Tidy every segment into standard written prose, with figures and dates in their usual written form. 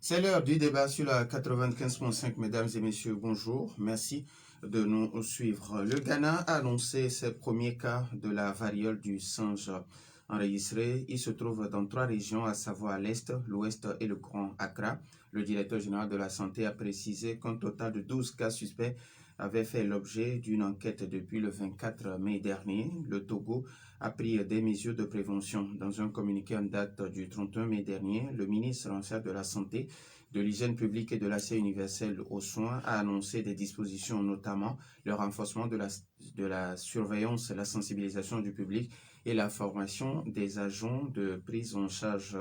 C'est l'heure du débat sur la 95.5. Mesdames et messieurs, bonjour. Merci de nous suivre. Le Ghana a annoncé ses premiers cas de la variole du singe enregistrés. Il se trouve dans 3 régions, à savoir l'Est, l'Ouest et le Grand Accra. Le directeur général de la Santé a précisé qu'un total de 12 cas suspects avaient fait l'objet d'une enquête depuis le 24 mai dernier. Le Togo a pris des mesures de prévention. Dans un communiqué en date du 31 mai dernier, le ministre en charge de la Santé, de l'hygiène publique et de l'accès universel aux soins a annoncé des dispositions, notamment le renforcement de la surveillance, la sensibilisation du public et la formation des agents de prise en charge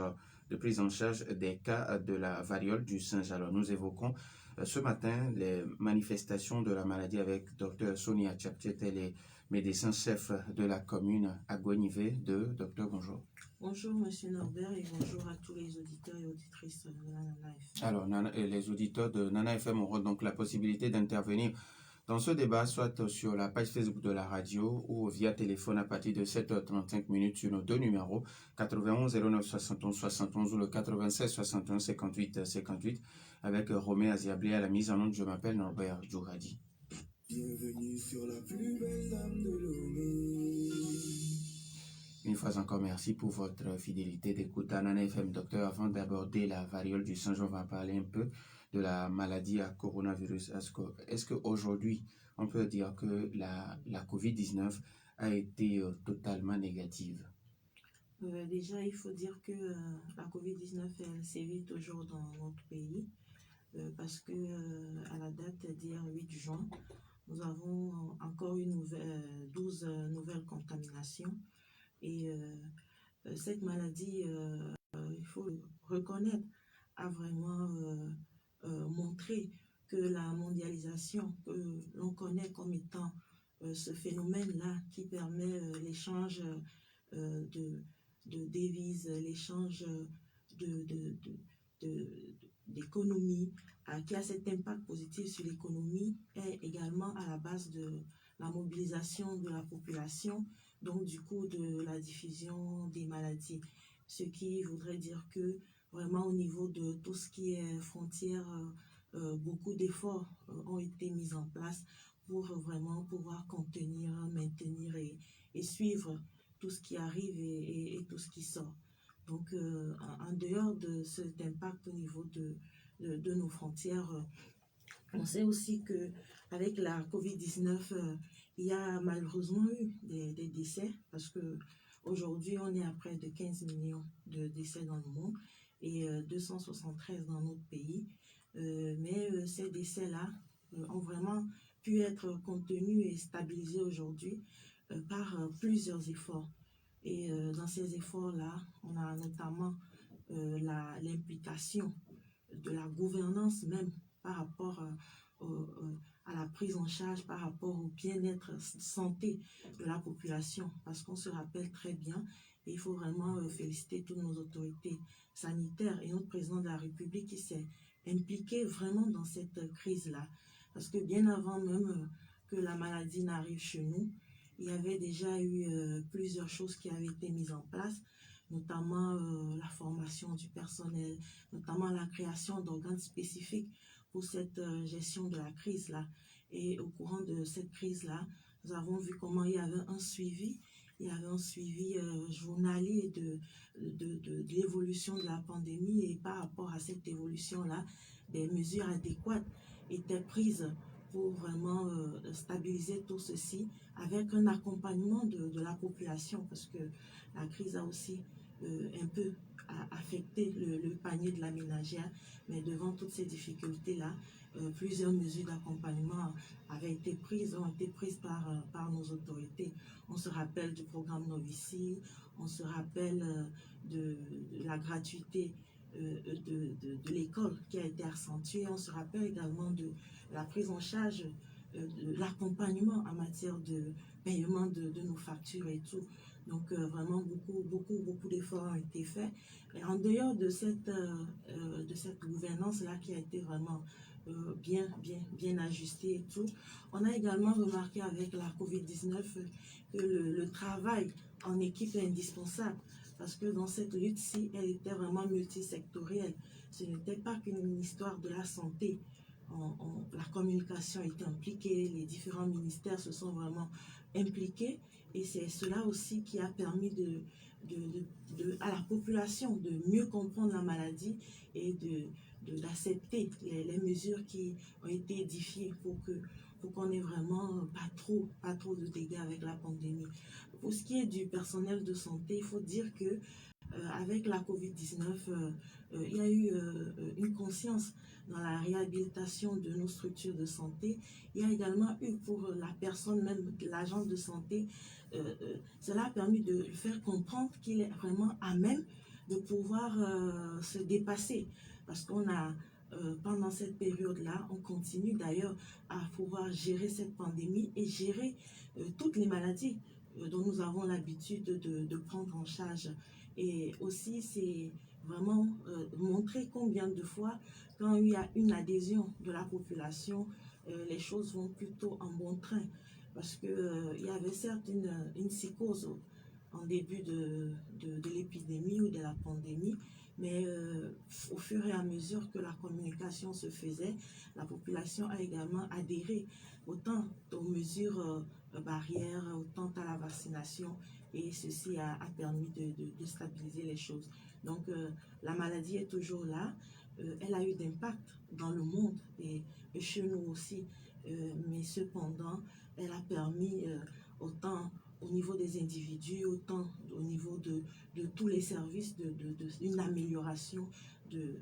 des cas de la variole du singe. Alors nous évoquons ce matin les manifestations de la maladie avec Dr Sonia Tchapchet, elle est médecin-chef de la commune Agonivé de Docteur, bonjour. Bonjour Monsieur Norbert et bonjour à tous les auditeurs et auditrices de Nana FM. Alors, les auditeurs de Nana FM auront donc la possibilité d'intervenir dans ce débat, soit sur la page Facebook de la radio ou via téléphone à partir de 7h35 minutes sur nos 2 numéros 91 09 71 71 ou le 96 61 58 58 avec Romain Aziablé à la mise en onde. Je m'appelle Norbert Djouradi. Bienvenue sur la plus belle dame de Lomé. Une fois encore, merci pour votre fidélité d'écoute à Nana FM. Docteur, avant d'aborder la variole du singe, on va parler un peu de la maladie à coronavirus. Est-ce qu'aujourd'hui, on peut dire que la COVID-19 a été totalement négative? Déjà, il faut dire que la COVID-19 elle sévit toujours dans notre pays parce que à la date d'hier 8 juin, nous avons encore 12 nouvelles contaminations. Et cette maladie, il faut le reconnaître, a vraiment montré que la mondialisation que l'on connaît comme étant ce phénomène-là qui permet l'échange de devises, l'échange d'économie, qui a cet impact positif sur l'économie, est également à la base de la mobilisation de la population, donc du coup de la diffusion des maladies. Ce qui voudrait dire que vraiment au niveau de tout ce qui est frontières, beaucoup d'efforts ont été mis en place pour vraiment pouvoir contenir, maintenir et suivre tout ce qui arrive et tout ce qui sort. Donc en dehors de cet impact au niveau de nos frontières, on sait aussi qu'avec la COVID-19, il y a malheureusement eu des décès parce qu'aujourd'hui, on est à près de 15 millions de décès dans le monde et 273 dans notre pays. Mais ces décès-là ont vraiment pu être contenus et stabilisés aujourd'hui par plusieurs efforts. Et dans ces efforts-là, on a notamment l'implication de la gouvernance même par rapport à la prise en charge, par rapport au bien-être santé de la population. Parce qu'on se rappelle très bien, et il faut vraiment féliciter toutes nos autorités sanitaires et notre président de la République qui s'est impliqué vraiment dans cette crise-là. Parce que bien avant même que la maladie n'arrive chez nous, il y avait déjà eu plusieurs choses qui avaient été mises en place, notamment la formation du personnel, notamment la création d'organes spécifiques pour cette gestion de la crise-là. Et au courant de cette crise-là, nous avons vu comment il y avait un suivi. Il y avait un suivi journalier de l'évolution de la pandémie et par rapport à cette évolution-là, des mesures adéquates étaient prises pour vraiment stabiliser tout ceci avec un accompagnement de la population parce que la crise a aussi un peu affecté le panier de la ménagère, mais devant toutes ces difficultés-là, plusieurs mesures d'accompagnement ont été prises par nos autorités. On se rappelle du programme Novici, on se rappelle de la gratuité de l'école qui a été accentuée, on se rappelle également de la prise en charge, de l'accompagnement en matière de paiement de nos factures et tout. Donc vraiment beaucoup d'efforts ont été faits. Et en dehors de cette gouvernance-là qui a été vraiment bien ajustée et tout, on a également remarqué avec la COVID-19 que le travail en équipe est indispensable parce que dans cette lutte-ci, elle était vraiment multisectorielle. Ce n'était pas qu'une histoire de la santé. La communication était impliquée, les différents ministères se sont vraiment impliqués et c'est cela aussi qui a permis à la population de mieux comprendre la maladie et d'accepter les mesures qui ont été édifiées pour qu'on ait vraiment pas trop de dégâts avec la pandémie. Pour ce qui est du personnel de santé, il faut dire que avec la COVID-19, il y a eu une conscience dans la réhabilitation de nos structures de santé. Il y a également eu pour la personne, même l'agent de santé, cela a permis de lui faire comprendre qu'il est vraiment à même de pouvoir se dépasser. Parce qu'on a, pendant cette période-là, on continue d'ailleurs à pouvoir gérer cette pandémie et gérer toutes les maladies dont nous avons l'habitude de prendre en charge. Et aussi, c'est vraiment montrer combien de fois, quand il y a une adhésion de la population, les choses vont plutôt en bon train. Parce qu'il y avait certes une psychose en début de l'épidémie ou de la pandémie, mais au fur et à mesure que la communication se faisait, la population a également adhéré autant aux mesures barrières, autant à la vaccination, et ceci a permis de stabiliser les choses. Donc la maladie est toujours là, elle a eu d'impact dans le monde et chez nous aussi, mais cependant, elle a permis autant au niveau des individus, autant au niveau de tous les services, d'une amélioration de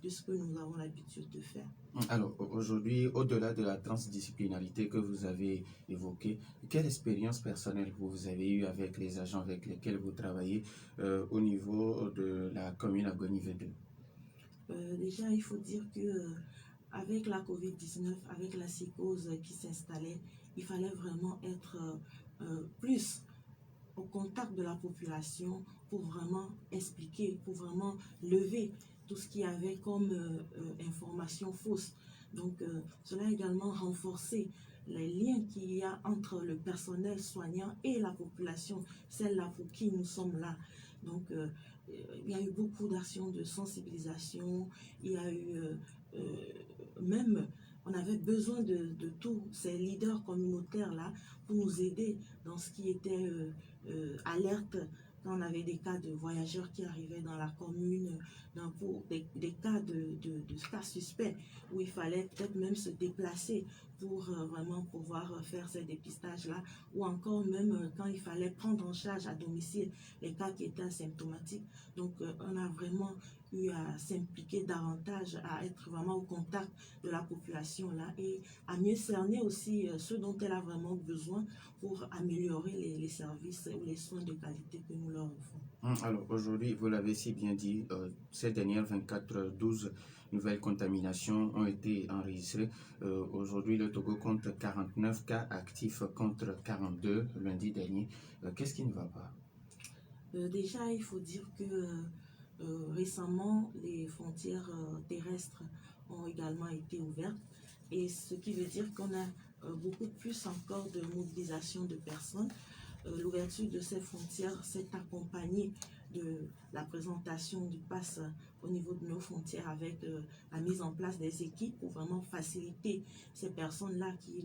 ce que nous avons l'habitude de faire. Alors aujourd'hui, au-delà de la transdisciplinarité que vous avez évoquée, quelle expérience personnelle vous avez eue avec les agents avec lesquels vous travaillez au niveau de la commune à Goni-Vedou? Déjà, il faut dire que avec la COVID-19, avec la psychose qui s'installait, il fallait vraiment être plus au contact de la population pour vraiment expliquer, pour vraiment lever tout ce qu'il y avait comme information fausse. Donc, cela a également renforcé les liens qu'il y a entre le personnel soignant et la population, celle-là pour qui nous sommes là. Donc, il y a eu beaucoup d'actions de sensibilisation, il y a eu même, on avait besoin de tous ces leaders communautaires-là pour nous aider dans ce qui était alerte quand on avait des cas de voyageurs qui arrivaient dans la commune, pour des cas de cas suspects où il fallait peut-être même se déplacer pour vraiment pouvoir faire ces dépistages-là, ou encore même quand il fallait prendre en charge à domicile les cas qui étaient asymptomatiques. Donc on a vraiment eu à s'impliquer davantage, à être vraiment au contact de la population là et à mieux cerner aussi ce dont elle a vraiment besoin pour améliorer les services ou les soins de qualité que nous leur offrons. Alors aujourd'hui, vous l'avez si bien dit, ces dernières 12 nouvelles contaminations ont été enregistrées. Aujourd'hui, le Togo compte 49 cas actifs contre 42 lundi dernier. Qu'est-ce qui ne va pas? Déjà, il faut dire que récemment, les frontières terrestres ont également été ouvertes, et ce qui veut dire qu'on a beaucoup plus encore de mobilisation de personnes. L'ouverture de ces frontières s'est accompagnée de la présentation du pass au niveau de nos frontières avec la mise en place des équipes pour vraiment faciliter ces personnes-là qui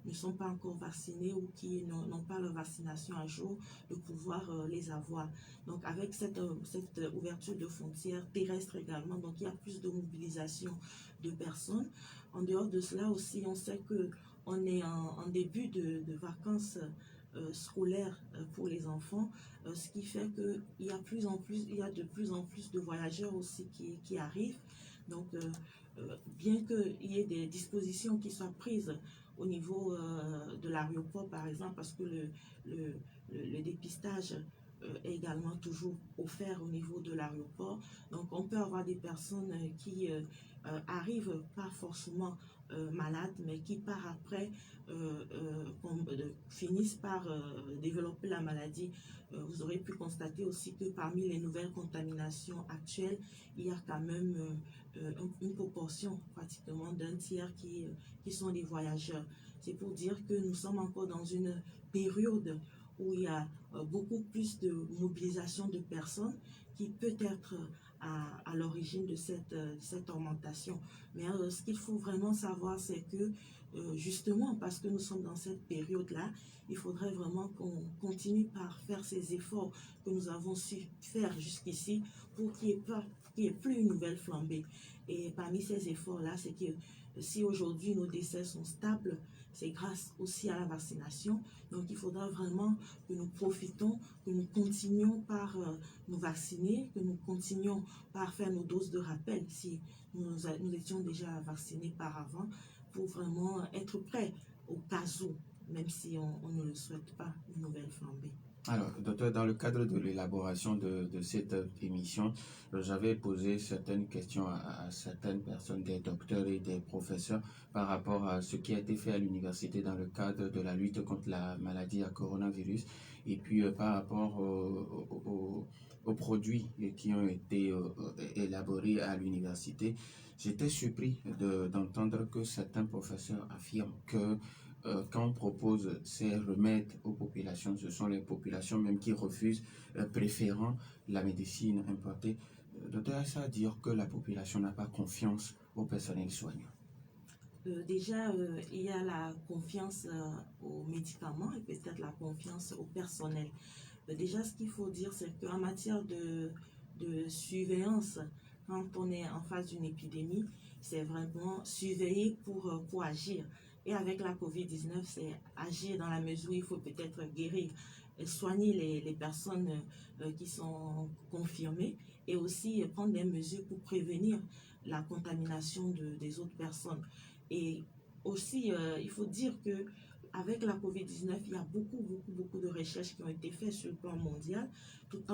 ne sont pas encore vaccinées ou qui n'ont pas leur vaccination à jour, de pouvoir les avoir. Donc avec cette ouverture de frontières terrestres également, donc il y a plus de mobilisation de personnes. En dehors de cela aussi, on sait qu'on est en début de vacances scolaires pour les enfants, ce qui fait qu'il y a de plus en plus de voyageurs aussi qui arrivent. Donc, bien qu'il y ait des dispositions qui soient prises au niveau de l'aéroport, par exemple, parce que le dépistage est également toujours offert au niveau de l'aéroport. Donc, on peut avoir des personnes qui arrivent pas forcément malades, mais qui par après finissent par développer la maladie. Vous aurez pu constater aussi que parmi les nouvelles contaminations actuelles, il y a quand même une proportion pratiquement d'un tiers qui sont des voyageurs. C'est pour dire que nous sommes encore dans une période où il y a beaucoup plus de mobilisation de personnes qui peut être à l'origine de cette augmentation. Mais ce qu'il faut vraiment savoir, c'est que justement, parce que nous sommes dans cette période-là, il faudrait vraiment qu'on continue par faire ces efforts que nous avons su faire jusqu'ici pour qu'il n'y ait plus une nouvelle flambée. Et parmi ces efforts-là, c'est que si aujourd'hui nos décès sont stables, c'est grâce aussi à la vaccination. Donc il faudra vraiment que nous profitons, que nous continuions par nous vacciner, que nous continuions par faire nos doses de rappel si nous étions déjà vaccinés par avant, pour vraiment être prêts au cas où, même si on ne le souhaite pas, une nouvelle flambée. Alors, docteur, dans le cadre de l'élaboration de cette émission, j'avais posé certaines questions à certaines personnes, des docteurs et des professeurs, par rapport à ce qui a été fait à l'université dans le cadre de la lutte contre la maladie à coronavirus, et puis par rapport aux produits qui ont été élaborés à l'université. J'étais surpris d'entendre que certains professeurs affirment que quand on propose ces remèdes aux populations, ce sont les populations même qui refusent, préférant la médecine importée. Docteur, ça veut dire que la population n'a pas confiance au personnel soignant? Déjà, il y a la confiance aux médicaments et peut-être la confiance au personnel. Déjà, ce qu'il faut dire, c'est qu'en matière de surveillance, quand on est en face d'une épidémie, c'est vraiment surveiller pour agir. Et avec la COVID-19, c'est agir dans la mesure où il faut peut-être guérir et soigner les personnes qui sont confirmées et aussi prendre des mesures pour prévenir la contamination des autres personnes. Et aussi, il faut dire que avec la COVID-19, il y a beaucoup de recherches qui ont été faites sur le plan mondial, tout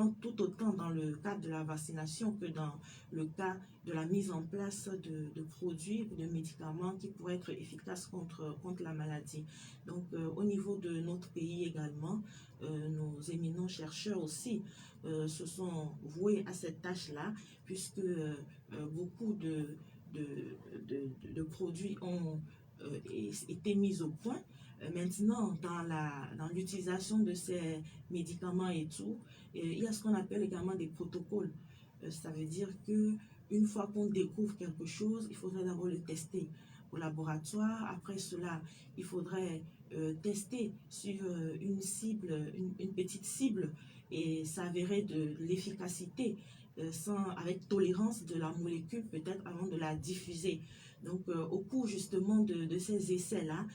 autant dans le cadre de la vaccination que dans le cas de la mise en place de produits, de médicaments qui pourraient être efficaces contre la maladie. Donc, au niveau de notre pays également, nos éminents chercheurs aussi se sont voués à cette tâche-là, puisque beaucoup de produits ont été mis au point. Maintenant, dans l'utilisation de ces médicaments et tout, il y a ce qu'on appelle également des protocoles. Ça veut dire que une fois qu'on découvre quelque chose, il faudrait d'abord le tester au laboratoire. Après cela, il faudrait tester sur une cible, une petite cible, et s'avérer de l'efficacité avec tolérance de la molécule, peut-être avant de la diffuser. Donc, au cours justement de ces essais-là,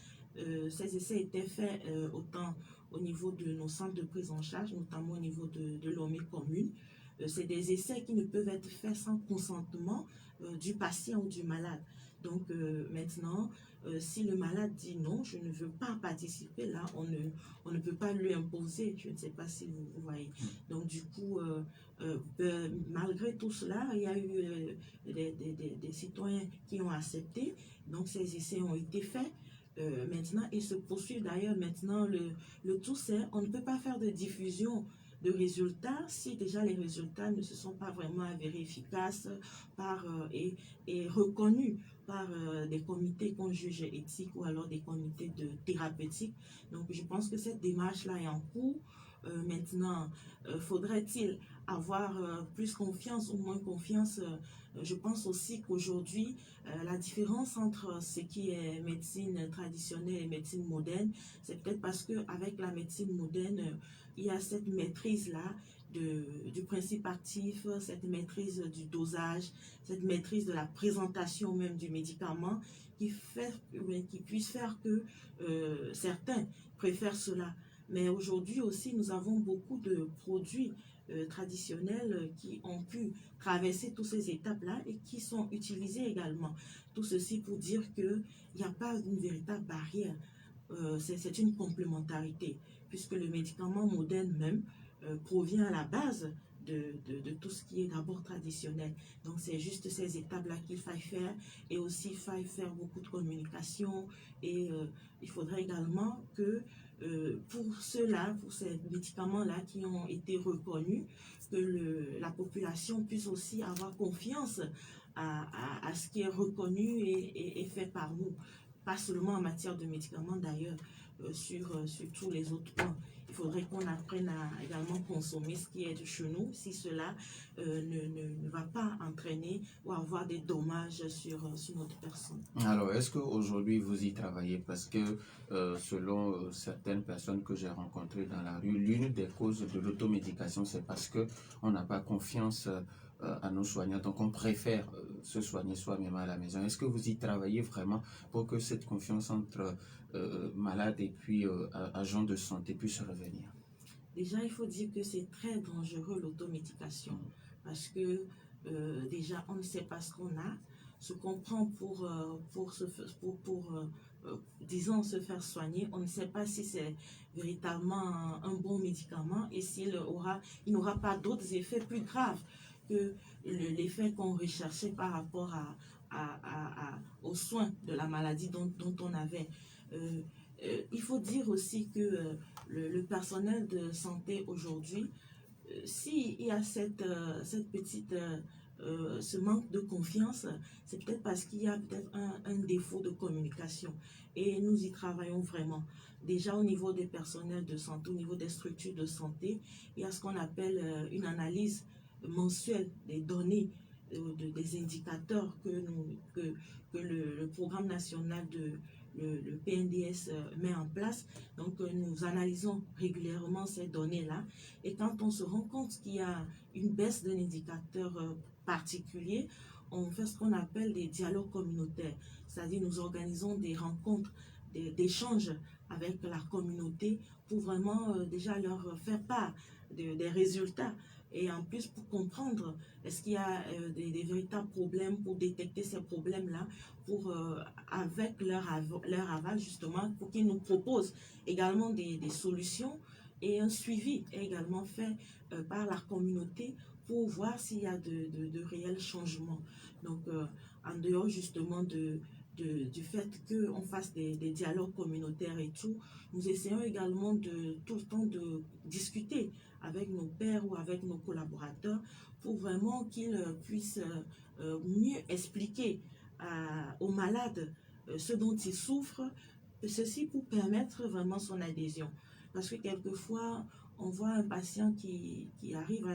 ces essais étaient faits autant au niveau de nos centres de prise en charge, notamment au niveau de l'OME commune. C'est des essais qui ne peuvent être faits sans consentement du patient ou du malade. Donc maintenant, si le malade dit non, je ne veux pas participer, là, on ne peut pas lui imposer. Je ne sais pas si vous voyez. Donc du coup, malgré tout cela, il y a eu des citoyens qui ont accepté. Donc ces essais ont été faits. Maintenant, et se poursuivent d'ailleurs. Maintenant, le tout c'est, on ne peut pas faire de diffusion de résultats si déjà les résultats ne se sont pas vraiment avérés efficaces et reconnus par des comités qu'on juge éthiques ou alors des comités thérapeutiques. Donc je pense que cette démarche-là est en cours. Maintenant, faudrait-il avoir plus confiance ou moins confiance? Je pense aussi qu'aujourd'hui, la différence entre ce qui est médecine traditionnelle et médecine moderne, c'est peut-être parce qu'avec la médecine moderne, il y a cette maîtrise-là du principe actif, cette maîtrise du dosage, cette maîtrise de la présentation même du médicament qui puisse faire que certains préfèrent cela. Mais aujourd'hui aussi, nous avons beaucoup de produits traditionnels qui ont pu traverser toutes ces étapes-là et qui sont utilisés également. Tout ceci pour dire qu'il n'y a pas une véritable barrière. C'est une complémentarité, puisque le médicament moderne même provient à la base de tout ce qui est d'abord traditionnel. Donc c'est juste ces étapes-là qu'il faille faire, et aussi il faille faire beaucoup de communication, et il faudrait également que pour ceux-là, pour ces médicaments-là qui ont été reconnus, que la population puisse aussi avoir confiance à ce qui est reconnu et fait par nous. Pas seulement en matière de médicaments d'ailleurs, sur tous les autres points. il faudrait qu'on apprenne à également consommer ce qui est de chez nous, si cela ne va pas entraîner ou avoir des dommages sur notre personne. Alors, est-ce qu'aujourd'hui vous y travaillez? Parce que selon certaines personnes que j'ai rencontrées dans la rue, l'une des causes de l'automédication, c'est parce qu'on n'a pas confiance à nos soignants, donc on préfère se soigner soi-même à la maison. Est-ce que vous y travaillez vraiment pour que cette confiance entre malades et puis agents de santé puisse revenir? Déjà, il faut dire que c'est très dangereux l'automédication parce que déjà, on ne sait pas ce qu'on a, ce qu'on prend disons, se faire soigner. On ne sait pas si c'est véritablement un bon médicament et il n'aura pas d'autres effets plus graves que l'effet qu'on recherchait par rapport aux soins de la maladie dont on avait. Il faut dire aussi que le personnel de santé aujourd'hui, s'il y a cette petite ce manque de confiance, c'est peut-être parce qu'il y a peut-être un défaut de communication et nous y travaillons vraiment. Déjà au niveau des personnels de santé, au niveau des structures de santé, il y a ce qu'on appelle une analyse mensuelle des données, des indicateurs que le programme national le PNDS met en place. Donc nous analysons régulièrement ces données-là et quand on se rend compte qu'il y a une baisse d'un indicateur particulier, on fait ce qu'on appelle des dialogues communautaires, c'est-à-dire nous organisons des rencontres, d'échanges avec la communauté pour vraiment déjà leur faire part des résultats et en plus pour comprendre est-ce qu'il y a des véritables problèmes, pour détecter ces problèmes-là, pour avec leur aval justement, pour qu'ils nous proposent également des solutions et un suivi est également fait par la communauté pour voir s'il y a de réels changements. Donc en dehors justement du fait qu'on fasse des dialogues communautaires et tout, nous essayons également tout le temps de discuter avec nos pairs ou avec nos collaborateurs pour vraiment qu'ils puissent mieux expliquer aux malades ce dont ils souffrent, ceci pour permettre vraiment son adhésion. Parce que quelquefois, on voit un patient qui arrive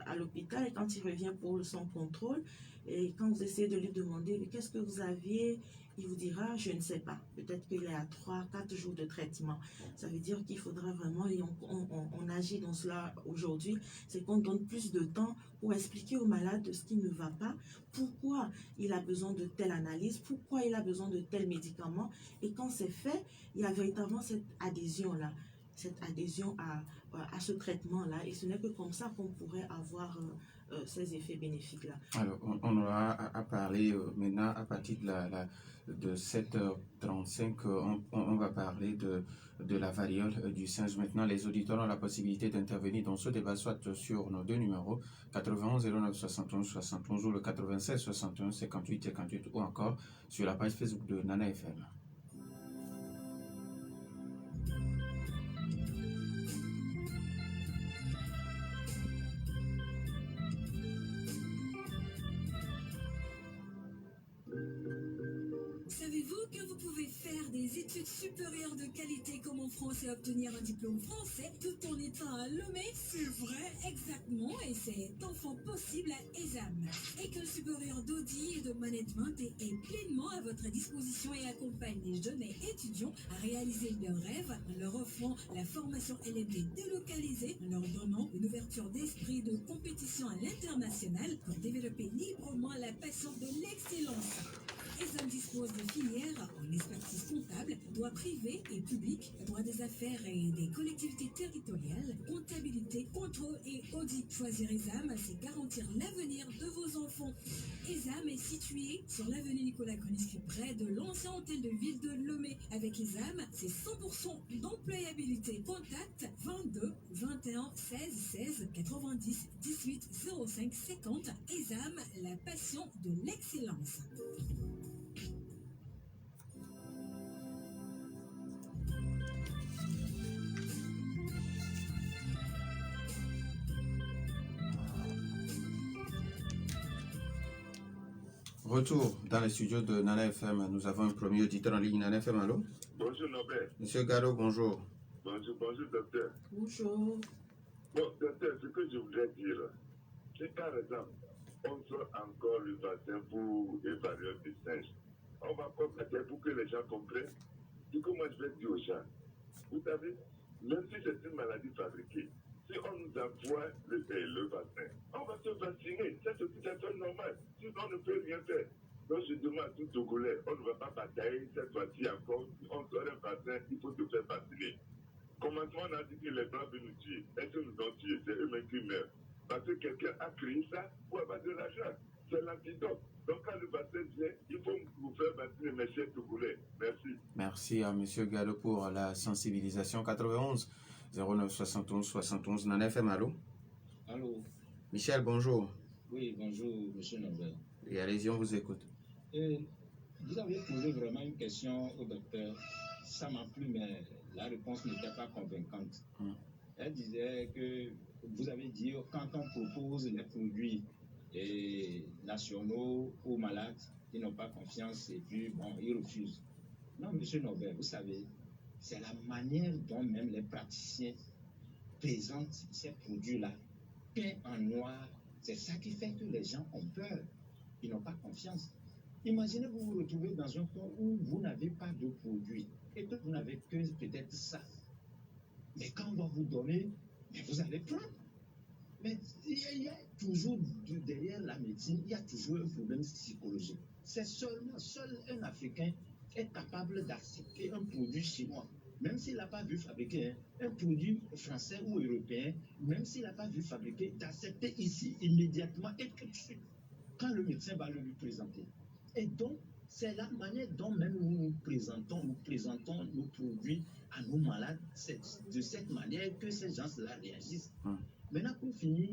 à l'hôpital et quand il revient pour son contrôle, et quand vous essayez de lui demander « qu'est-ce que vous aviez ?» il vous dira « je ne sais pas ». Peut-être qu'il est à 3-4 jours de traitement. Ça veut dire qu'il faudra vraiment, et on agit dans cela aujourd'hui, c'est qu'on donne plus de temps pour expliquer au malade de ce qui ne va pas, pourquoi il a besoin de telle analyse, pourquoi il a besoin de tel médicament. Et quand c'est fait, il y a véritablement cette adhésion-là, cette adhésion à ce traitement-là. Et ce n'est que comme ça qu'on pourrait avoir ces effets bénéfiques-là. Alors, on aura à parler maintenant à partir de 7h35, on va parler de la variole du singe. Maintenant, les auditeurs ont la possibilité d'intervenir dans ce débat, soit sur nos deux numéros, 91 09 71 71 ou le 96 61 58 58 ou encore sur la page Facebook de Nana FM. Savez-vous que vous pouvez faire des études supérieures de qualité comme en France et obtenir un diplôme français tout en étant à Lomé? C'est vrai, exactement, et c'est enfin possible à ESAM. École supérieure d'audit et de management est pleinement à votre disposition et accompagne les jeunes et étudiants à réaliser leurs rêves en leur offrant la formation LMD délocalisée, en leur donnant une ouverture d'esprit de compétition à l'international pour développer librement la passion de l'excellence. ESAM dispose de filières en expertise comptable, droit privé et public, droit des affaires et des collectivités territoriales, comptabilité, contrôle et audit. Choisir ESAM, c'est garantir l'avenir de vos enfants. ESAM est situé sur l'avenue Nicolas Koniski, près de l'ancien hôtel de ville de Lomé. Avec ESAM, c'est 100% d'employabilité. Contact 22 21 16 16 90 18 05 50. ESAM, la passion de l'excellence. Retour dans les studios de Nana FM. Nous avons un premier auditeur en ligne. Nana FM, allô? Bonjour Norbert. Monsieur Garo, bonjour. Bonjour, docteur. Bonjour. Bon, docteur, ce que je voudrais dire, si par exemple, on sort encore le vaccin pour les variants du singe, on va combattre pour que les gens comprennent. Du coup, moi, je vais dire aux gens, vous savez, même si c'est une maladie fabriquée, si on nous envoie le vaccin, on va se vacciner. C'est tout à fait normal. Sinon, on ne peut rien faire. Donc, je demande à tout Togolais, on ne va pas batailler cette fois-ci encore. Si on sort un vaccin, il faut se faire vacciner. Commencement, on a dit que les Blancs veulent nous tuer. Est-ce que nous ont tués? C'est eux-mêmes qui meurent. Parce que quelqu'un a créé ça pour avoir de l'argent. C'est l'antidote. Donc, quand le vaccin vient, il faut vous faire vacciner, mes chers Togolais. Merci. Merci à M. Gallo pour la sensibilisation. 91 09 71 71. Nana FM, allô? Allô? Michel, bonjour. Oui, bonjour, M. Norbert. Et allez-y, on vous écoute. Vous avez posé vraiment une question au docteur. Ça m'a plu, mais la réponse n'était pas convaincante. Elle disait que vous avez dit quand on propose les produits nationaux aux malades, ils n'ont pas confiance et puis bon, ils refusent. Non, M. Norbert, vous savez, c'est la manière dont même les praticiens présentent ces produits-là, peints en noir. C'est ça qui fait que les gens ont peur. Ils n'ont pas confiance. Imaginez vous vous retrouvez dans un coin où vous n'avez pas de produit et que vous n'avez que peut-être ça. Mais quand on va vous donner, mais vous allez prendre. Mais il y a toujours, derrière la médecine, il y a toujours un problème psychologique. C'est seul un Africain est capable d'accepter un produit chinois, même s'il n'a pas vu fabriquer un produit français ou européen, même s'il n'a pas vu fabriquer, d'accepter ici immédiatement et tout de suite, quand le médecin va le lui présenter. Et donc, c'est la manière dont même nous présentons nos produits à nos malades. C'est de cette manière que ces gens-là réagissent. Maintenant, pour finir,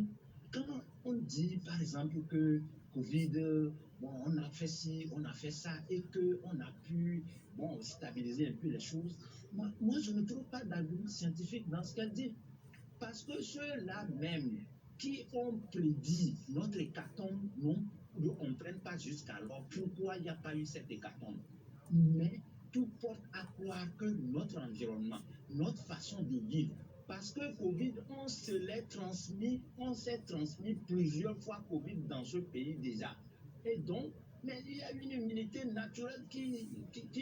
quand on dit, par exemple, que Covid, bon, on a fait ci, on a fait ça, et qu'on a pu stabiliser un peu les choses, moi, je ne trouve pas d'argument scientifique dans ce qu'elle dit. Parce que ceux-là même qui ont prédit notre hécatombe, ne comprennent pas jusqu'alors pourquoi il n'y a pas eu cette hécatombe. Mais tout porte à croire que notre environnement, notre façon de vivre, parce que Covid, on s'est transmis plusieurs fois Covid dans ce pays déjà. Et donc, mais il y a une immunité naturelle qui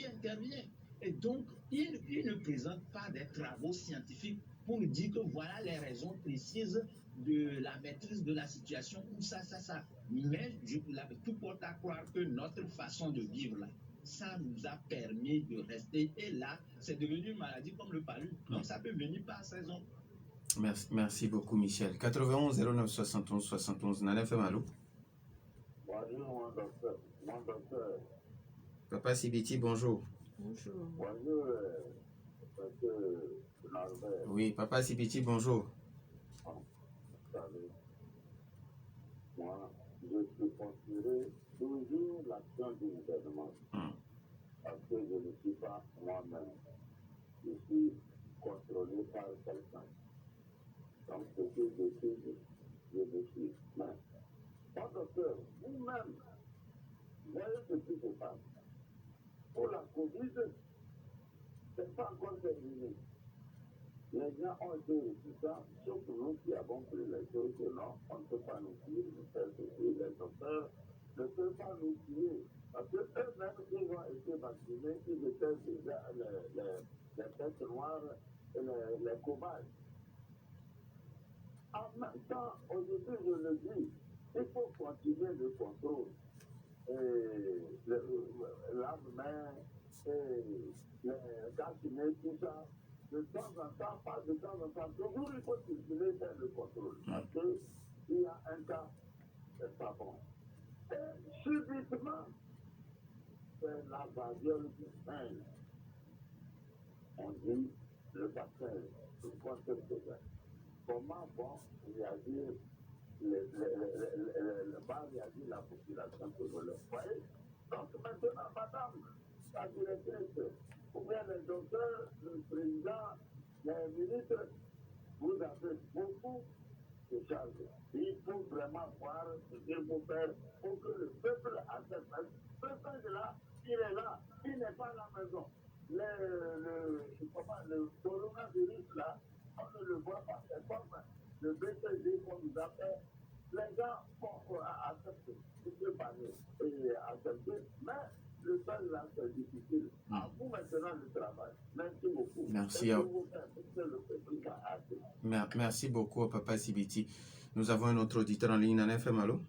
intervient. Et donc, il ne présente pas des travaux scientifiques pour dire que voilà les raisons précises de la maîtrise de la situation ou ça. Mais tout porte à croire que notre façon de vivre là, ça nous a permis de rester. Et là, c'est devenu une maladie comme le palu. Donc, ça peut venir par saison. Merci beaucoup, Michel. 91 09 71 71. Nana FM, allô? Bonjour, mon docteur. Papa Sibiti, bonjour. Bonjour. Bonjour, docteur Norbert. Oui, Papa Sibiti, bonjour. Salut. Moi, je suis considéré toujours l'action du gouvernement. Parce que je ne suis pas moi-même. Je suis contrôlé par quelqu'un. Donc, ce que je décide, je le suis. Mais, mon docteur, vous-même, voyez ce qui se passe. Pour la Covid, ce n'est pas encore terminé. Les gens ont été réticents, sauf nous qui avons pris les choses que non, on ne peut pas nous tuer, les docteurs ne peuvent pas nous tuer. Parce qu'eux-mêmes, ils ont été vaccinés, ils étaient déjà les têtes noires et les cobayes. En même temps, aujourd'hui, je le dis, il faut continuer le contrôle. L'armée, les cassinés, tout ça, de temps en temps, pas de temps en temps, toujours il faut circuler faire le contrôle. Parce qu'il y a un cas, c'est pas bon. Et subitement, c'est la variole du singe. On dit le vaccin, le contre-vaccin. Comment vont réagir va réagir la population congolaise. Vous voyez? Donc maintenant, madame la directrice, ou bien les docteurs, le président, les ministres, vous avez beaucoup de charges. Il faut vraiment voir ce qu'il faut faire pour que le peuple accepte. Ce peuple-là, il est là, il n'est pas à la maison. le coronavirus là, on ne le voit pas. C'est comme le BCG qu'on nous a fait. Les gens sont acceptés, ils peuvent parler et accepter, mais le seul là, c'est difficile. À vous maintenant le travail. Merci beaucoup. Merci, merci beaucoup, Papa Sibiti. Nous avons un autre auditeur en ligne, Nana FM, allô?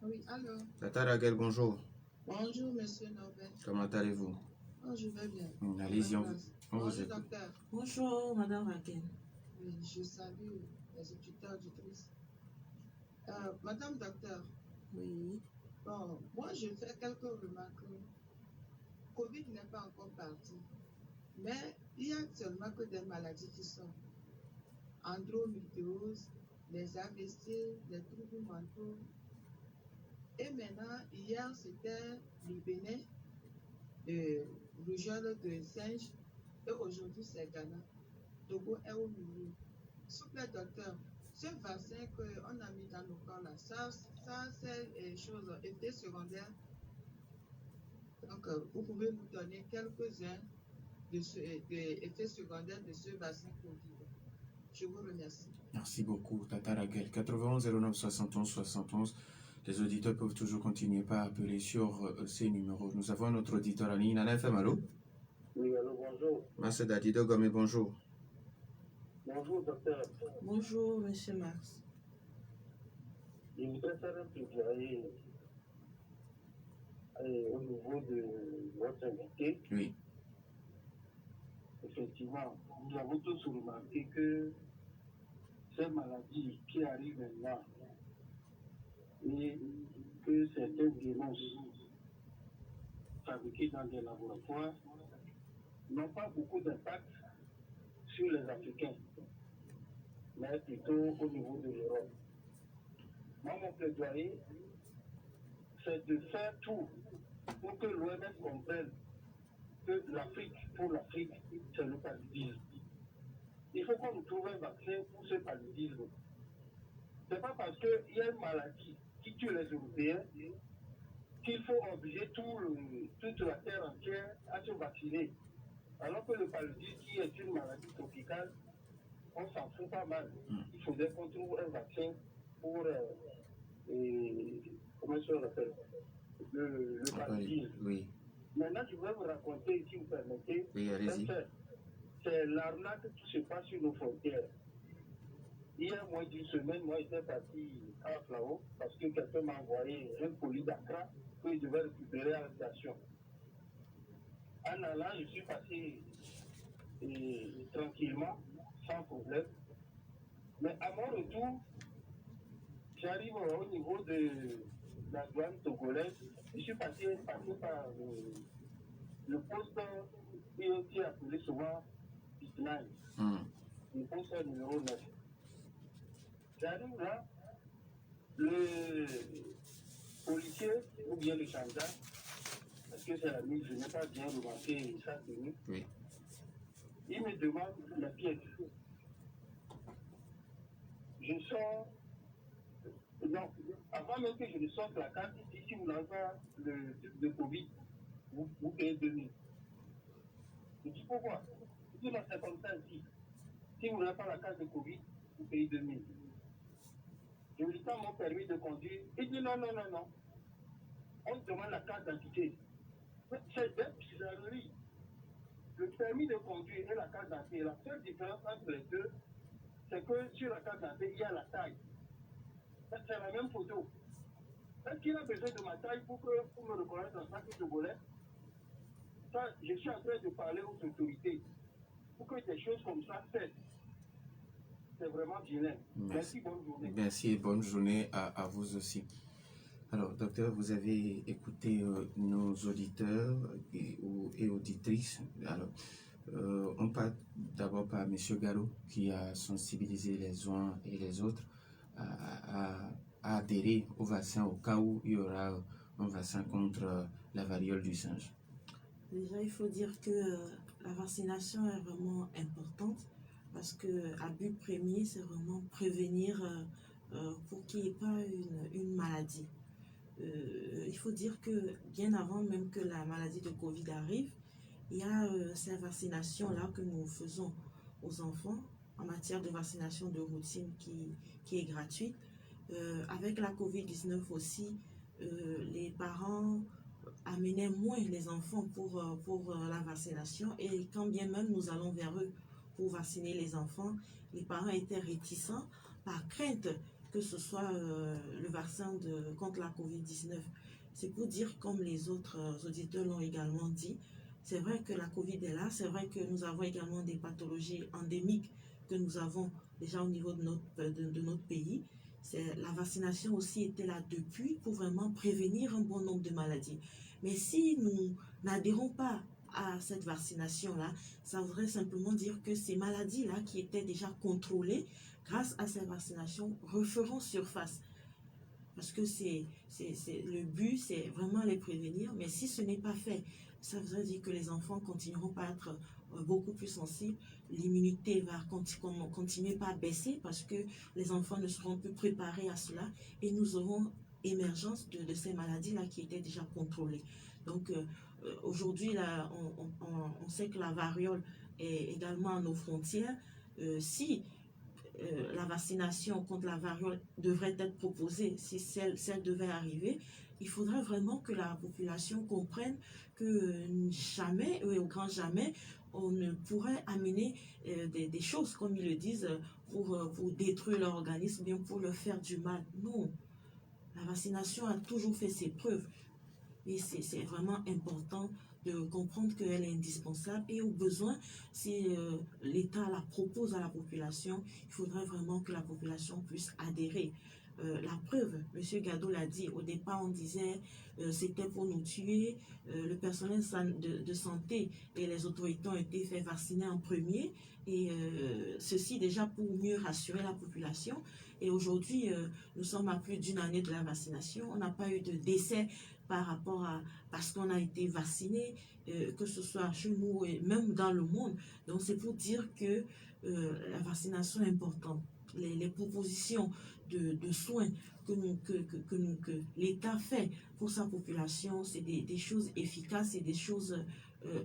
Oui, allô. Tata Raguel, bonjour. Bonjour, monsieur Norbert. Comment allez-vous? Oh, je vais bien. Allez-y, on vous Bonjour, écoute. docteur. Bonjour, Madame Raquel. Oui, je salue les auditeurs auditrices. Madame docteur. Oui. Bon, moi, je fais quelques remarques. Covid n'est pas encore parti. Mais il y a seulement que des maladies qui sont endométriose, les AVC, les troubles mentaux. Et maintenant, hier, c'était le Bénin, rougeole de singe, et aujourd'hui, c'est Ghana. Togo est au milieu. S'il vous plaît, docteur, ce vaccin qu'on a mis dans nos corps là, ça c'est des choses, effets secondaires. Donc, vous pouvez nous donner quelques-uns des effets secondaires de ce vaccin Covid. Je vous remercie. Merci beaucoup, Tata Raguel. 91 09 71 71. Les auditeurs peuvent toujours continuer par appeler sur ces numéros. Nous avons un autre auditeur en ligne. Nana FM, allô? Oui, allô, bonjour. Merci Dadido Gomé, bonjour. Bonjour, docteur. Bonjour, monsieur Max. Je voudrais faire un plaidoyer au niveau de votre invité. Oui. Effectivement, nous avons tous remarqué que ces maladies qui arrivent maintenant et que certaines dénonces fabriquées dans des laboratoires n'ont pas beaucoup d'impact sur les Africains, mais plutôt au niveau de l'Europe. Moi, mon plaidoyer, c'est de faire tout pour que l'OMS comprenne que l'Afrique, pour l'Afrique, c'est le paludisme. Il faut qu'on trouve un vaccin pour ce paludisme. Ce n'est pas parce qu'il y a une maladie qui tue les Européens qu'il faut obliger toute la terre entière à se vacciner. Alors que le paludisme, qui est une maladie tropicale, on s'en fout pas mal. Il faudrait qu'on trouve un vaccin pour, comment ça s'appelle, le paludisme. Oui. Maintenant, je vais vous raconter, si vous permettez, Oui, allez-y. c'est l'arnaque qui se passe sur nos frontières. Il y a moins d'une semaine, moi j'étais parti à Flao parce que quelqu'un m'a envoyé un colis d'Accra que je devais récupérer à la station. En allant, je suis passé tranquillement, sans problème. Mais à mon retour, j'arrive au niveau de la douane togolaise. Je suis passé par le poste qui est appelé souvent Bitline, le poste numéro 9. J'arrive là, le policier ou bien le gendarme, parce que c'est la nuit, je n'ai pas bien remarqué sa tenue. Oui. Il me demande la pièce. Je sors. Non, avant même que je ne sorte la carte, si vous n'avez pas le Covid, vous payez 2000. Je dis pourquoi? Je dis non, c'est comme ça ici. Si vous n'avez pas la carte de Covid, vous payez 2000. Je lui tends mon permis de conduire. Il dit non. On demande la carte d'identité. C'est des bizarreries. Le permis de conduire et la carte d'identité, la seule différence entre les deux, c'est que sur la carte d'identité, il y a la taille. C'est la même photo. Est-ce qu'il a besoin de ma taille pour me reconnaître en tant que Togolais? Ça, je suis en train de parler aux autorités pour que des choses comme ça cessent. C'est vraiment bien. Merci, bonne journée. Merci et bonne journée à vous aussi. Alors, docteur, vous avez écouté nos auditeurs et auditrices. Alors, on part d'abord par M. Gallo, qui a sensibilisé les uns et les autres à adhérer au vaccin au cas où il y aura un vaccin contre la variole du singe. Déjà, il faut dire que la vaccination est vraiment importante parce qu'à but premier, c'est vraiment prévenir pour qu'il n'y ait pas une maladie. Il faut dire que bien avant même que la maladie de Covid arrive, il y a ces vaccinations-là que nous faisons aux enfants en matière de vaccination de routine qui est gratuite. Avec la COVID-19 aussi, les parents amenaient moins les enfants pour la vaccination, et quand bien même nous allons vers eux pour vacciner les enfants, les parents étaient réticents par crainte que ce soit le vaccin contre la COVID-19. C'est pour dire, comme les autres auditeurs l'ont également dit, c'est vrai que la COVID est là, c'est vrai que nous avons également des pathologies endémiques que nous avons déjà au niveau de notre pays. La vaccination aussi était là depuis pour vraiment prévenir un bon nombre de maladies. Mais si nous n'adhérons pas à cette vaccination-là, ça voudrait simplement dire que ces maladies-là qui étaient déjà contrôlées grâce à ces vaccinations referont surface. Parce que le but, c'est vraiment les prévenir. Mais si ce n'est pas fait, ça voudrait dire que les enfants continueront à être beaucoup plus sensibles. L'immunité va continuer à baisser parce que les enfants ne seront plus préparés à cela, et nous aurons émergence de ces maladies-là qui étaient déjà contrôlées. Donc aujourd'hui, on sait que la variole est également à nos frontières. Si la vaccination contre la variole devrait être proposée, si celle devait arriver, il faudrait vraiment que la population comprenne que jamais, au grand jamais, on ne pourrait amener des choses, comme ils le disent, pour détruire leur organisme, bien pour leur faire du mal. Non, la vaccination a toujours fait ses preuves. Et c'est vraiment important de comprendre qu'elle est indispensable, et au besoin, si l'État la propose à la population, il faudrait vraiment que la population puisse adhérer. La preuve, M. Gado l'a dit, au départ on disait c'était pour nous tuer, le personnel de santé et les autorités ont été fait vacciner en premier, et ceci déjà pour mieux rassurer la population. Et aujourd'hui, nous sommes à plus d'une année de la vaccination, on n'a pas eu de décès par rapport à parce qu'on a été vacciné, que ce soit chez nous et même dans le monde. Donc c'est pour dire que la vaccination est importante. Les propositions de soins que l'État fait pour sa population, c'est des choses efficaces et des choses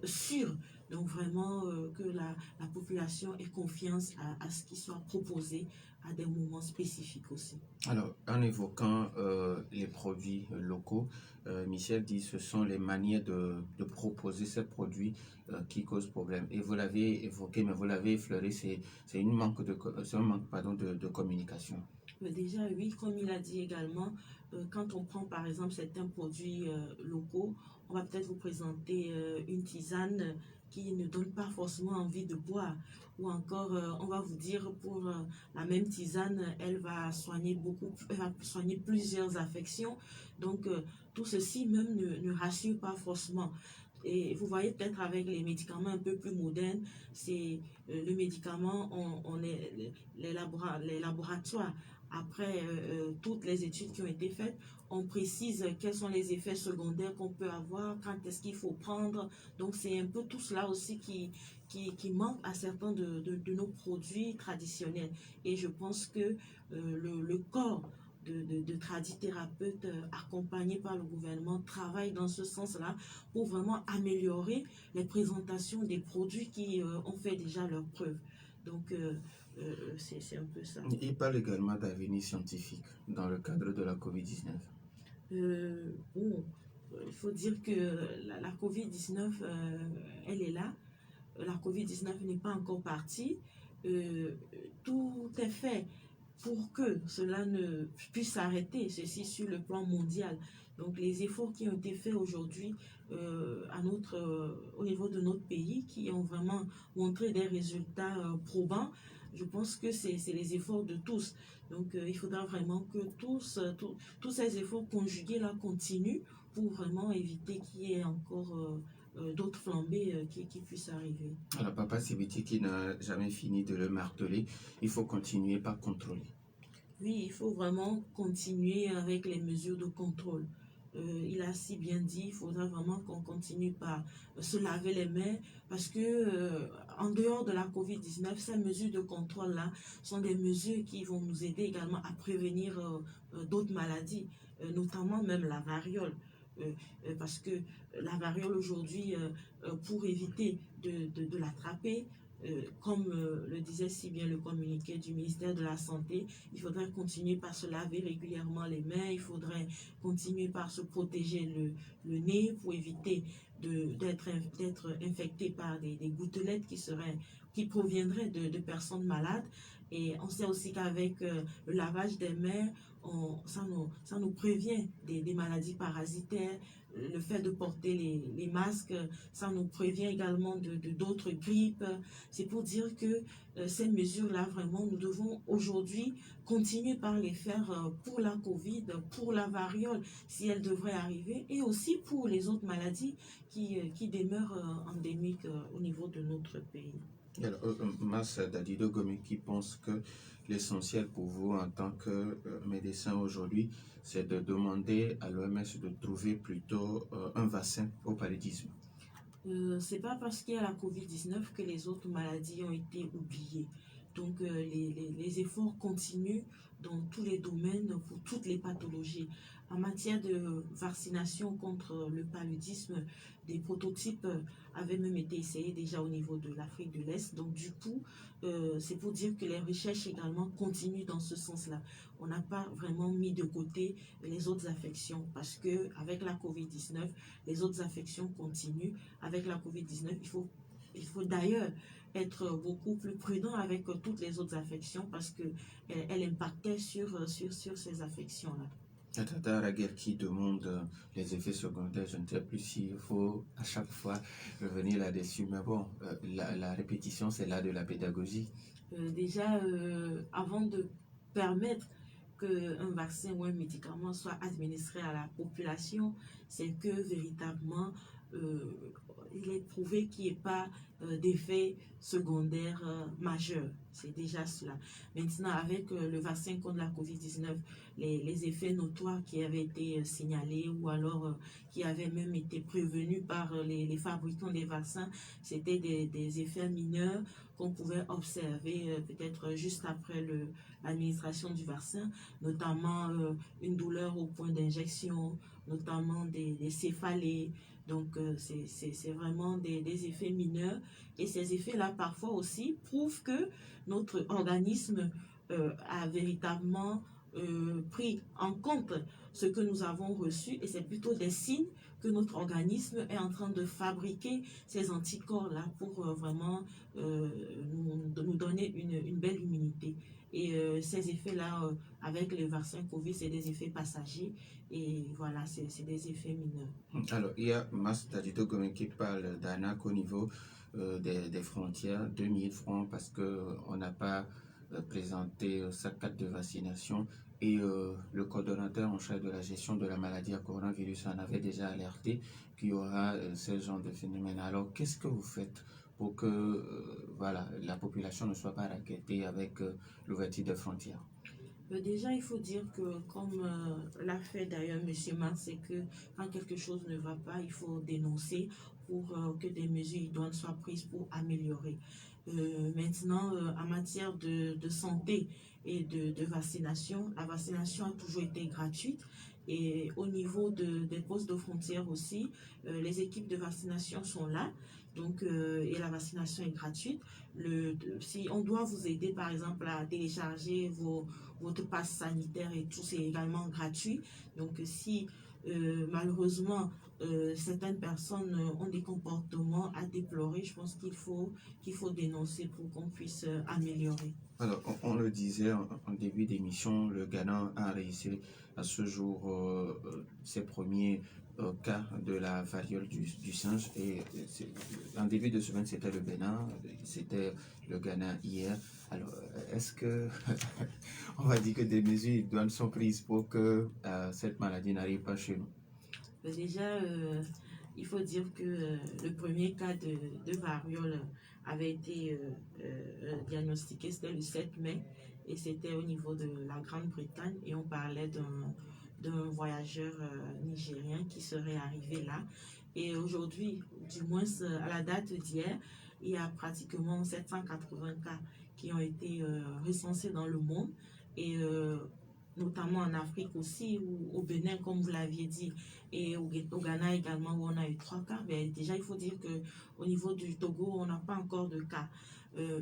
sûres. Donc vraiment que la population ait confiance à ce qui soit proposé à des moments spécifiques aussi. Alors, en évoquant les produits locaux, Michel dit que ce sont les manières de proposer ces produits qui causent problème. Et vous l'avez évoqué, mais vous l'avez effleuré, c'est un manque de communication. Déjà, oui, comme il a dit également, quand on prend par exemple certains produits locaux, on va peut-être vous présenter une tisane qui ne donne pas forcément envie de boire. Ou encore, on va vous dire pour la même tisane, elle va soigner plusieurs affections. Donc, tout ceci même ne rassure pas forcément. Et vous voyez peut-être avec les médicaments un peu plus modernes, c'est le médicament, les laboratoires, après toutes les études qui ont été faites, on précise quels sont les effets secondaires qu'on peut avoir, quand est-ce qu'il faut prendre. Donc c'est un peu tout cela aussi qui manque à certains de nos produits traditionnels. Et je pense que le corps de tradithérapeutes accompagnés par le gouvernement travaillent dans ce sens-là pour vraiment améliorer les présentations des produits qui ont fait déjà leurs preuves. Donc c'est un peu ça. Il parle également d'avenir scientifique dans le cadre de la COVID-19. Bon, il faut dire que la COVID-19, elle est là. La COVID-19 n'est pas encore partie. Tout est fait pour que cela ne puisse s'arrêter, ceci sur le plan mondial. Donc les efforts qui ont été faits aujourd'hui au niveau de notre pays, qui ont vraiment montré des résultats probants, je pense que c'est les efforts de tous. Donc il faudra vraiment que tous ces efforts conjugués là continuent pour vraiment éviter qu'il y ait encore d'autres flambées qui puissent arriver. Alors Papa Sibiti qui n'a jamais fini de le marteler, il faut continuer par contrôler. Oui, il faut vraiment continuer avec les mesures de contrôle. Il a si bien dit, il faudra vraiment qu'on continue par se laver les mains, parce que en dehors de la COVID-19, ces mesures de contrôle-là sont des mesures qui vont nous aider également à prévenir d'autres maladies, notamment même la variole. parce que la variole aujourd'hui, pour éviter de l'attraper, comme le disait si bien le communiqué du ministère de la Santé, il faudrait continuer par se laver régulièrement les mains, il faudrait continuer par se protéger le nez pour éviter d'être infecté par des gouttelettes qui proviendraient de personnes malades. Et on sait aussi qu'avec le lavage des mains, ça nous prévient des maladies parasitaires. Le fait de porter les masques, ça nous prévient également d'autres grippes. C'est pour dire que ces mesures-là, vraiment, nous devons aujourd'hui continuer par les faire pour la Covid, pour la variole, si elle devrait arriver, et aussi pour les autres maladies qui demeurent endémiques au niveau de notre pays. Alors, Mas Dadido Gomé qui pense que l'essentiel pour vous en tant que médecin aujourd'hui, c'est de demander à l'OMS de trouver plutôt un vaccin au paludisme. C'est pas parce qu'il y a la Covid-19 que les autres maladies ont été oubliées. Donc, les efforts continuent dans tous les domaines, pour toutes les pathologies. En matière de vaccination contre le paludisme, des prototypes avaient même été essayés déjà au niveau de l'Afrique de l'Est. Donc, du coup, c'est pour dire que les recherches également continuent dans ce sens-là. On n'a pas vraiment mis de côté les autres affections parce que avec la Covid-19, les autres affections continuent. Avec la Covid-19, il faut d'ailleurs être beaucoup plus prudent avec toutes les autres affections parce qu'elle impactait sur ces affections-là. Tata Raguel qui demande les effets secondaires, je ne sais plus s'il faut à chaque fois revenir là-dessus, mais bon, la répétition c'est là de la pédagogie. Déjà, avant de permettre qu'un vaccin ou un médicament soit administré à la population, c'est que véritablement il est prouvé qu'il n'y ait pas d'effet secondaire majeur. C'est déjà cela. Maintenant, avec le vaccin contre la COVID-19, les effets notoires qui avaient été signalés ou alors qui avaient même été prévenus par les fabricants des vaccins, c'était des effets mineurs qu'on pouvait observer peut-être juste après l'administration du vaccin, notamment une douleur au point d'injection, notamment des céphalées. Donc, c'est vraiment des effets mineurs. Et ces effets-là, parfois aussi, prouvent que notre organisme a véritablement pris en compte ce que nous avons reçu. Et c'est plutôt des signes que notre organisme est en train de fabriquer ces anticorps-là pour vraiment nous donner une belle immunité. Et ces effets-là, avec le vaccin Covid, c'est des effets passagers. Et voilà, c'est des effets mineurs. Alors, il y a Mas Dadido Gomé qui parle d'arnaque au niveau des frontières, 2000 francs parce qu'on n'a pas présenté sa carte de vaccination. Et le coordonnateur en charge de la gestion de la maladie à coronavirus en avait déjà alerté qu'il y aura ce genre de phénomène. Alors, qu'est-ce que vous faites pour que voilà, la population ne soit pas raquettée avec l'ouverture des frontières? Déjà, il faut dire que, comme l'a fait d'ailleurs M. Mars, c'est que quand quelque chose ne va pas, il faut dénoncer pour que des mesures idoines soient prises pour améliorer. Maintenant, en matière de santé et de vaccination, la vaccination a toujours été gratuite. Et au niveau des postes de frontières aussi, les équipes de vaccination sont là. Donc, et la vaccination est gratuite. Si on doit vous aider, par exemple, à télécharger votre passe sanitaire et tout, c'est également gratuit. Donc, si malheureusement certaines personnes ont des comportements à déplorer, je pense qu'il faut dénoncer pour qu'on puisse améliorer. Alors, on le disait en début d'émission, le Ghana a réussi à ce jour ses premiers cas de la variole du singe. Et en début de semaine, c'était le Bénin, c'était le Ghana hier. Alors, est-ce que on va dire que des mesures idoines sont prises pour que cette maladie n'arrive pas chez nous? Déjà, il faut dire que le premier cas de variole avait été diagnostiqué, c'était le 7 mai, et c'était au niveau de la Grande-Bretagne, et on parlait d'un voyageur nigérien qui serait arrivé là. Et aujourd'hui, du moins à la date d'hier, il y a pratiquement 780 cas qui ont été recensés dans le monde. Et notamment en Afrique aussi, ou au Bénin, comme vous l'aviez dit, et au Ghana également, où on a eu 3 cas. Ben, déjà, il faut dire qu'au niveau du Togo, on n'a pas encore de cas.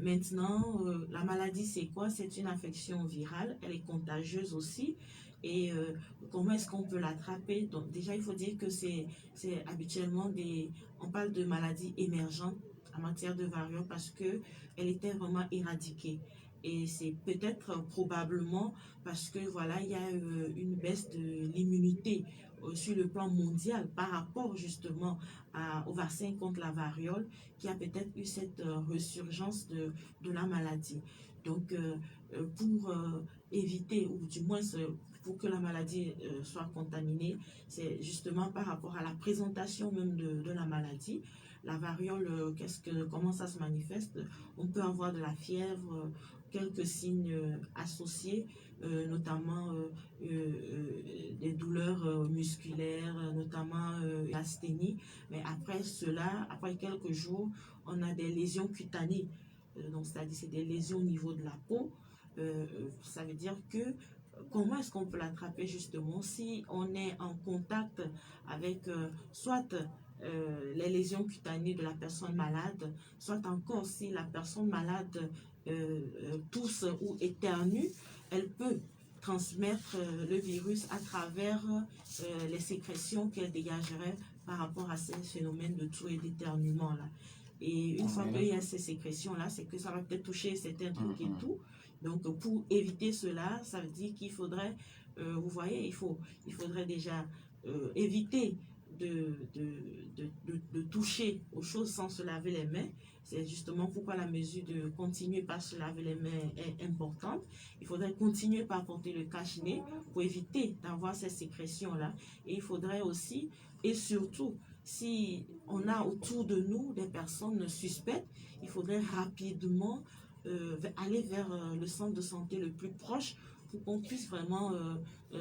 Maintenant, la maladie, c'est quoi? C'est une infection virale, elle est contagieuse aussi. Et comment est-ce qu'on peut l'attraper? Donc déjà, il faut dire que c'est habituellement on parle de maladies émergentes en matière de variole parce que elle était vraiment éradiquée. Et c'est peut-être probablement parce que voilà, il y a une baisse de l'immunité sur le plan mondial par rapport justement au vaccin contre la variole qui a peut-être eu cette résurgence de la maladie. Donc, pour éviter, ou du moins pour que la maladie soit contaminée, c'est justement par rapport à la présentation même de la maladie. La variole, comment ça se manifeste? On peut avoir de la fièvre, quelques signes associés, notamment des douleurs musculaires, notamment l'asthénie. Mais après cela, après quelques jours, on a des lésions cutanées. Donc, c'est-à-dire c'est des lésions au niveau de la peau. Ça veut dire que comment est-ce qu'on peut l'attraper justement si on est en contact avec soit les lésions cutanées de la personne malade, soit encore si la personne malade tousse ou éternue, elle peut transmettre le virus à travers les sécrétions qu'elle dégagerait par rapport à ces phénomènes de toux et d'éternuement là. Et une fois qu'il y a ces sécrétions-là, c'est que ça va peut-être toucher certains trucs et tout. Donc, pour éviter cela, ça veut dire qu'il faudrait, vous voyez, il faudrait déjà éviter de toucher aux choses sans se laver les mains. C'est justement pourquoi la mesure de continuer par se laver les mains est importante. Il faudrait continuer par porter le cache-nez pour éviter d'avoir ces sécrétions-là. Et il faudrait aussi, et surtout, si on a autour de nous des personnes suspectes, il faudrait rapidement aller vers le centre de santé le plus proche pour qu'on puisse vraiment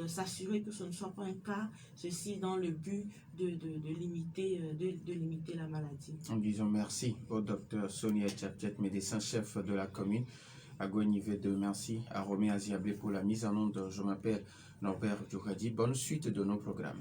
s'assurer que ce ne soit pas un cas, ceci dans le but de limiter la maladie. En disant merci au docteur Sonia Tchaptiet, médecin-chef de la commune à Gonivé 2. Merci à Romain Aziablé pour la mise en onde. Je m'appelle Norbert Djouradi. Bonne suite de nos programmes.